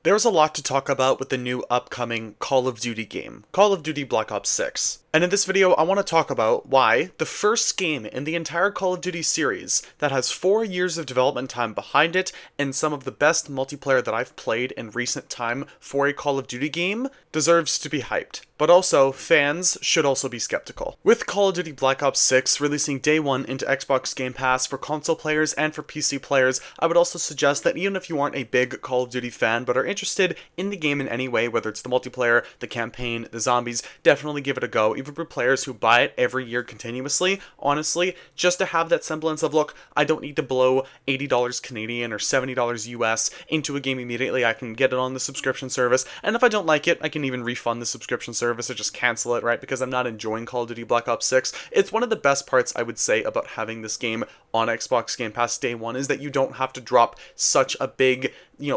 There's a lot to talk about with the new upcoming Call of Duty game, Call of Duty Black Ops 6. And in this video, I want to talk about why the first game in the entire Call of Duty series that has 4 years of development time behind it and some of the best multiplayer that I've played in recent time for a Call of Duty game deserves to be hyped. But also, fans should also be skeptical. With Call of Duty Black Ops 6 releasing day one into Xbox Game Pass for console players and for PC players, I would also suggest that even if you aren't a big Call of Duty fan but are interested in the game in any way, whether it's the multiplayer, the campaign, the zombies, definitely give it a go. Even for players who buy it every year continuously, honestly, just to have that semblance of, look, I don't need to blow $80 Canadian or $70 US into a game immediately. I can get it on the subscription service, and if I don't like it, I can even refund the subscription service or just cancel it, right? Because I'm not enjoying Call of Duty Black Ops 6. It's one of the best parts, I would say, about having this game on Xbox Game Pass day one is that you don't have to drop such a big,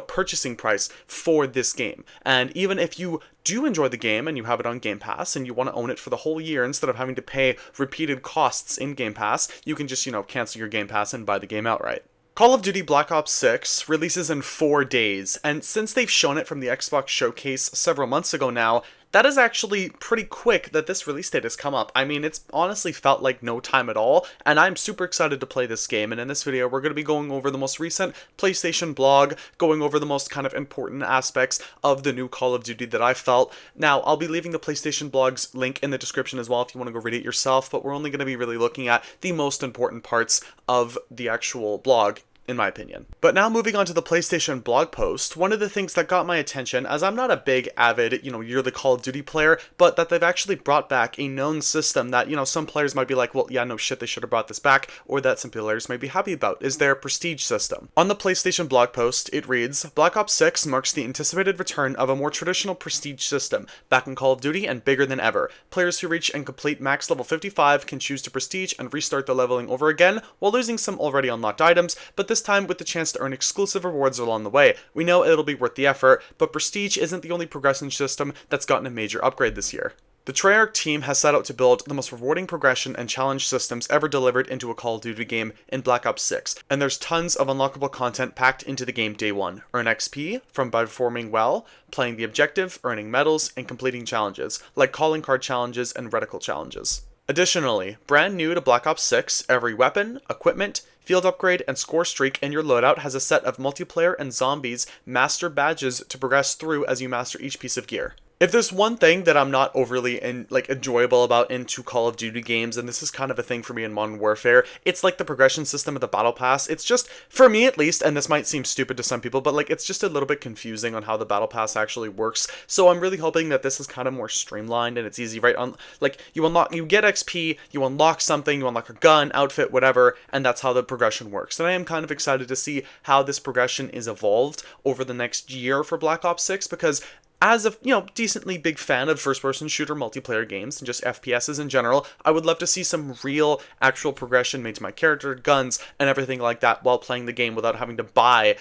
purchasing price for this game. And even if you do enjoy the game and you have it on Game Pass and you want to own it for the whole year instead of having to pay repeated costs in Game Pass, you can just, cancel your Game Pass and buy the game outright. Call of Duty Black Ops 6 releases in 4 days, and since they've shown it from the Xbox showcase several months ago now, that is actually pretty quick that this release date has come up. I mean, it's honestly felt like no time at all, and I'm super excited to play this game, and in this video we're going to be going over the most recent PlayStation blog, going over the most kind of important aspects of the new Call of Duty that I felt. Now, I'll be leaving the PlayStation blog's link in the description as well if you want to go read it yourself, but we're only going to be really looking at the most important parts of the actual blog, in my opinion. But now moving on to the PlayStation blog post, one of the things that got my attention, as I'm not a big avid, yearly Call of Duty player, but that they've actually brought back a known system that, some players might be like, well, yeah, no shit, they should have brought this back, or that some players may be happy about, is their prestige system. On the PlayStation blog post, it reads, Black Ops 6 marks the anticipated return of a more traditional prestige system, back in Call of Duty and bigger than ever. Players who reach and complete max level 55 can choose to prestige and restart the leveling over again, while losing some already unlocked items, but this time with the chance to earn exclusive rewards along the way. We know it'll be worth the effort, but Prestige isn't the only progression system that's gotten a major upgrade this year. The Treyarch team has set out to build the most rewarding progression and challenge systems ever delivered into a Call of Duty game in Black Ops 6, and there's tons of unlockable content packed into the game day one. Earn XP from by performing well, playing the objective, earning medals, and completing challenges, like calling card challenges and reticle challenges. Additionally, brand new to Black Ops 6, every weapon, equipment, field upgrade, and score streak in your loadout has a set of multiplayer and zombies master badges to progress through as you master each piece of gear. If there's one thing that I'm not overly enjoyable about into Call of Duty games, and this is kind of a thing for me in Modern Warfare, it's like the progression system of the Battle Pass. It's just, for me at least, and this might seem stupid to some people, but it's just a little bit confusing on how the Battle Pass actually works. So I'm really hoping that this is kind of more streamlined and it's easy, right? You get XP, you unlock something, you unlock a gun, outfit, whatever, and that's how the progression works. And I am kind of excited to see how this progression is evolved over the next year for Black Ops 6, because as a, decently big fan of first-person shooter multiplayer games and just FPSs in general, I would love to see some real, actual progression made to my character, guns, and everything like that while playing the game without having to buy,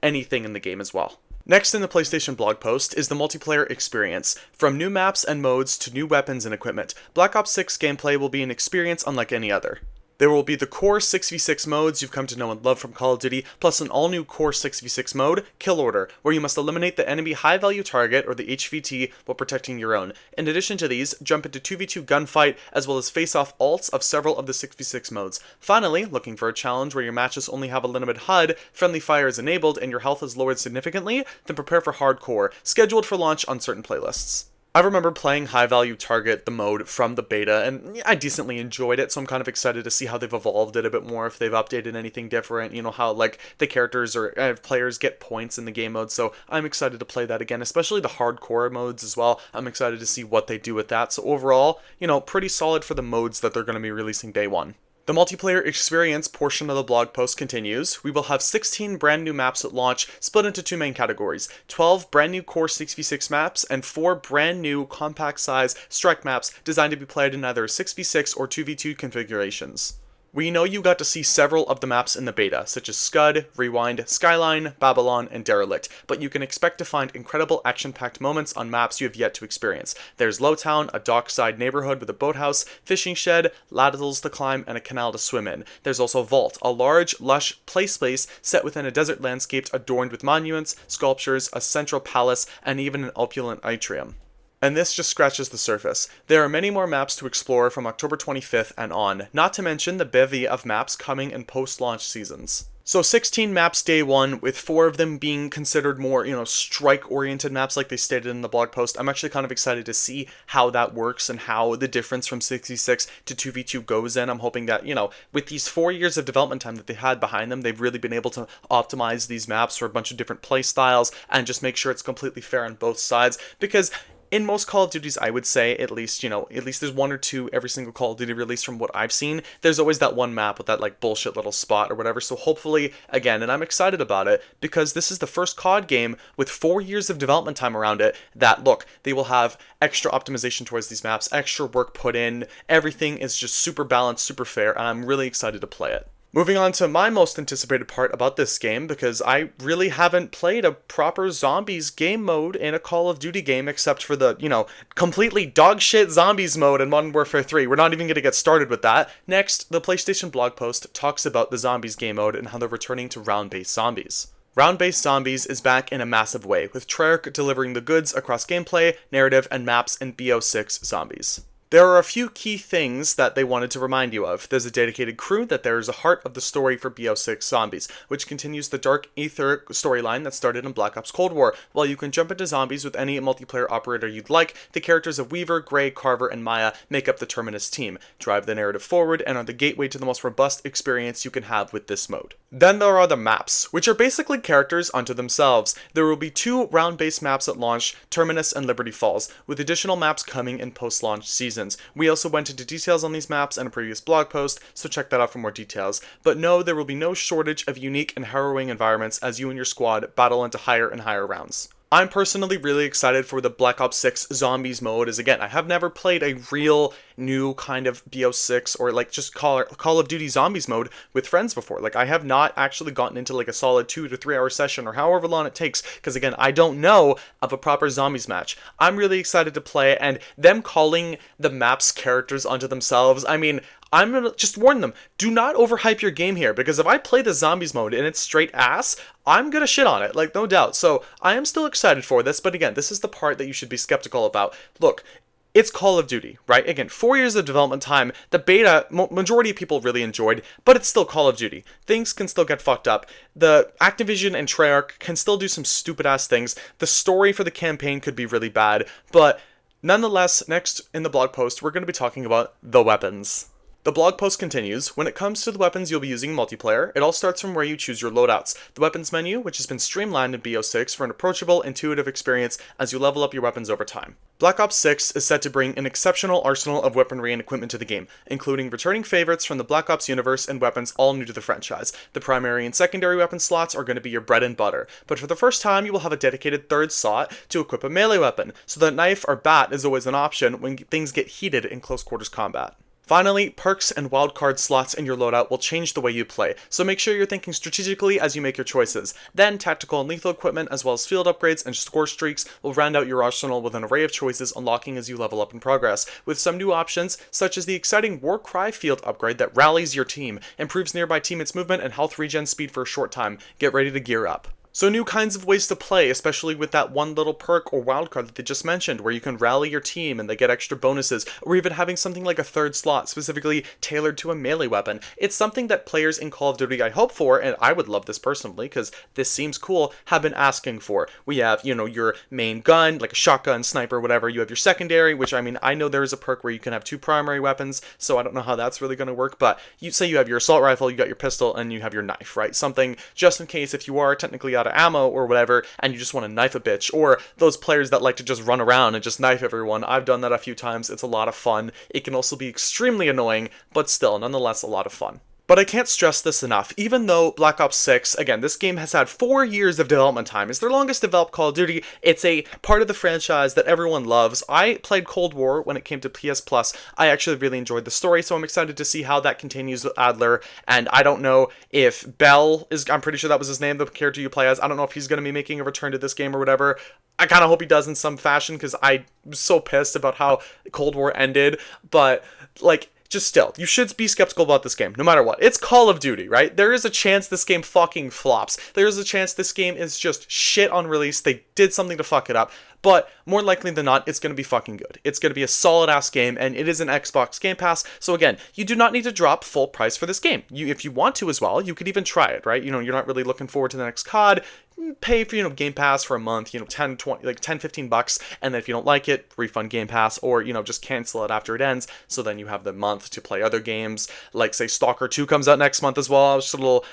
anything in the game as well. Next in the PlayStation blog post is the multiplayer experience. From new maps and modes to new weapons and equipment, Black Ops 6 gameplay will be an experience unlike any other. There will be the core 6v6 modes you've come to know and love from Call of Duty, plus an all-new core 6v6 mode, Kill Order, where you must eliminate the enemy high-value target, or the HVT, while protecting your own. In addition to these, jump into 2v2 gunfight, as well as face-off alts of several of the 6v6 modes. Finally, looking for a challenge where your matches only have a limited HUD, friendly fire is enabled, and your health is lowered significantly, then prepare for Hardcore, scheduled for launch on certain playlists. I remember playing High Value Target, the mode, from the beta, and I decently enjoyed it, so I'm kind of excited to see how they've evolved it a bit more, if they've updated anything different, how, the characters or players get points in the game mode, so I'm excited to play that again, especially the hardcore modes as well. I'm excited to see what they do with that, so overall, pretty solid for the modes that they're going to be releasing day one. The multiplayer experience portion of the blog post continues. We will have 16 brand new maps at launch, split into 2 main categories, 12 brand new core 6v6 maps, and 4 brand new compact size strike maps designed to be played in either 6v6 or 2v2 configurations. We know you got to see several of the maps in the beta, such as Scud, Rewind, Skyline, Babylon, and Derelict, but you can expect to find incredible action-packed moments on maps you have yet to experience. There's Lowtown, a dockside neighborhood with a boathouse, fishing shed, laddles to climb, and a canal to swim in. There's also Vault, a large, lush play space set within a desert landscape adorned with monuments, sculptures, a central palace, and even an opulent atrium. And this just scratches the surface. There are many more maps to explore from October 25th and on, not to mention the bevy of maps coming in post-launch seasons. So 16 maps day one, with 4 of them being considered more, strike-oriented maps like they stated in the blog post. I'm actually kind of excited to see how that works and how the difference from 66 to 2v2 goes in. I'm hoping that, with these 4 years of development time that they had behind them, they've really been able to optimize these maps for a bunch of different play styles and just make sure it's completely fair on both sides, because in most Call of Duties, I would say, at least there's 1 or 2 every single Call of Duty release from what I've seen. There's always that one map with that, bullshit little spot or whatever. So hopefully, again, and I'm excited about it, because this is the first COD game with 4 years of development time around it that, look, they will have extra optimization towards these maps, extra work put in. Everything is just super balanced, super fair, and I'm really excited to play it. Moving on to my most anticipated part about this game, because I really haven't played a proper zombies game mode in a Call of Duty game except for the, completely dogshit zombies mode in Modern Warfare 3. We're not even going to get started with that. Next, the PlayStation blog post talks about the zombies game mode and how they're returning to round-based zombies. Round-based zombies is back in a massive way, with Treyarch delivering the goods across gameplay, narrative, and maps in BO6 Zombies. There are a few key things that they wanted to remind you of. There's a dedicated crew, that there is a heart of the story for BO6 Zombies, which continues the dark etheric storyline that started in Black Ops Cold War. While you can jump into zombies with any multiplayer operator you'd like, the characters of Weaver, Grey, Carver, and Maya make up the Terminus team, drive the narrative forward, and are the gateway to the most robust experience you can have with this mode. Then there are the maps, which are basically characters unto themselves. There will be 2 round-based maps at launch, Terminus and Liberty Falls, with additional maps coming in post-launch seasons. We also went into details on these maps in a previous blog post, so check that out for more details. But no, there will be no shortage of unique and harrowing environments as you and your squad battle into higher and higher rounds. I'm personally really excited for the Black Ops 6 Zombies mode, as again, I have never played a real new kind of BO6 or just Call of Duty Zombies mode with friends before. I have not actually gotten into a solid 2 to 3 hour session or however long it takes, because again, I don't know of a proper zombies match. I'm really excited to play, and them calling the maps characters unto themselves, I mean, I'm gonna just warn them, do not overhype your game here, because if I play the zombies mode and it's straight ass, I'm gonna shit on it, no doubt. So I am still excited for this, but again, this is the part that you should be skeptical about. Look, it's Call of Duty, right? Again, 4 years of development time. The beta, majority of people really enjoyed, but it's still Call of Duty. Things can still get fucked up. The Activision and Treyarch can still do some stupid-ass things. The story for the campaign could be really bad, but nonetheless, next in the blog post, we're going to be talking about the weapons. The blog post continues, when it comes to the weapons you'll be using in multiplayer, it all starts from where you choose your loadouts. The weapons menu, which has been streamlined in BO6 for an approachable, intuitive experience as you level up your weapons over time. Black Ops 6 is set to bring an exceptional arsenal of weaponry and equipment to the game, including returning favorites from the Black Ops universe and weapons all new to the franchise. The primary and secondary weapon slots are going to be your bread and butter, but for the first time you will have a dedicated third slot to equip a melee weapon, so that knife or bat is always an option when things get heated in close quarters combat. Finally, perks and wildcard slots in your loadout will change the way you play, so make sure you're thinking strategically as you make your choices. Then, tactical and lethal equipment as well as field upgrades and score streaks will round out your arsenal with an array of choices unlocking as you level up in progress, with some new options such as the exciting Warcry field upgrade that rallies your team, improves nearby teammates' movement and health regen speed for a short time. Get ready to gear up. So new kinds of ways to play, especially with that one little perk or wildcard that they just mentioned, where you can rally your team and they get extra bonuses, or even having something like a third slot specifically tailored to a melee weapon. It's something that players in Call of Duty I hope for, and I would love this personally, because this seems cool, have been asking for. We have, your main gun, like a shotgun, sniper, whatever. You have your secondary, which, I mean, I know there is a perk where you can have 2 primary weapons, so I don't know how that's really going to work, but you say you have your assault rifle, you got your pistol, and you have your knife, right? Something just in case if you are technically out of ammo or whatever and you just want to knife a bitch, or those players that like to just run around and just knife everyone. I've done that a few times. It's a lot of fun. It can also be extremely annoying, but still nonetheless a lot of fun. But I can't stress this enough. Even though Black Ops 6, again, this game has had 4 years of development time. It's their longest developed Call of Duty. It's a part of the franchise that everyone loves. I played Cold War when it came to PS Plus. I actually really enjoyed the story, so I'm excited to see how that continues with Adler. And I don't know if Bell is, I'm pretty sure that was his name, the character you play as. I don't know if he's going to be making a return to this game or whatever. I kind of hope he does in some fashion, because I'm so pissed about how Cold War ended. But, like, just still, you should be skeptical about this game, no matter what. It's Call of Duty, right? There is a chance this game fucking flops. There is a chance this game is just shit on release. They did something to fuck it up. But more likely than not, it's going to be fucking good. It's going to be a solid-ass game, and it is an Xbox Game Pass. So again, you do not need to drop full price for this game. If you want to as well, you could even try it, right? You're not really looking forward to the next COD. Pay for, Game Pass for a month, 10, 20, like 10, 15 bucks. And then if you don't like it, refund Game Pass, or, just cancel it after it ends. So then you have the month to play other games. Like, say, Stalker 2 comes out next month as well. Just a little,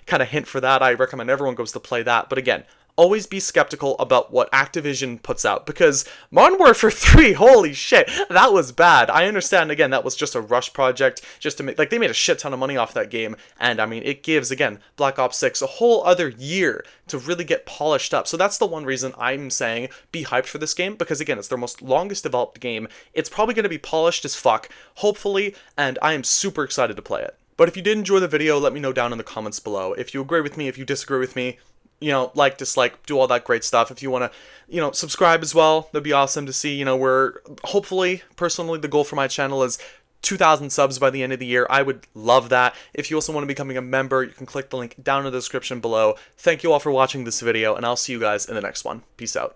kind of hint for that. I recommend everyone goes to play that. But again, always be skeptical about what Activision puts out, because Modern Warfare 3, holy shit, that was bad. I understand, again, that was just a rush project, just to make, like, they made a shit ton of money off that game, and I mean, it gives, again, Black Ops 6 a whole other year to really get polished up. So that's the one reason I'm saying be hyped for this game, because again, it's their most longest developed game. It's probably going to be polished as fuck, hopefully, and I am super excited to play it. But if you did enjoy the video, let me know down in the comments below. If you agree with me, if you disagree with me, like, dislike, do all that great stuff. If you want to, subscribe as well, that'd be awesome to see. We're hopefully, personally, the goal for my channel is 2,000 subs by the end of the year. I would love that. If you also want to becoming a member, you can click the link down in the description below. Thank you all for watching this video, and I'll see you guys in the next one. Peace out.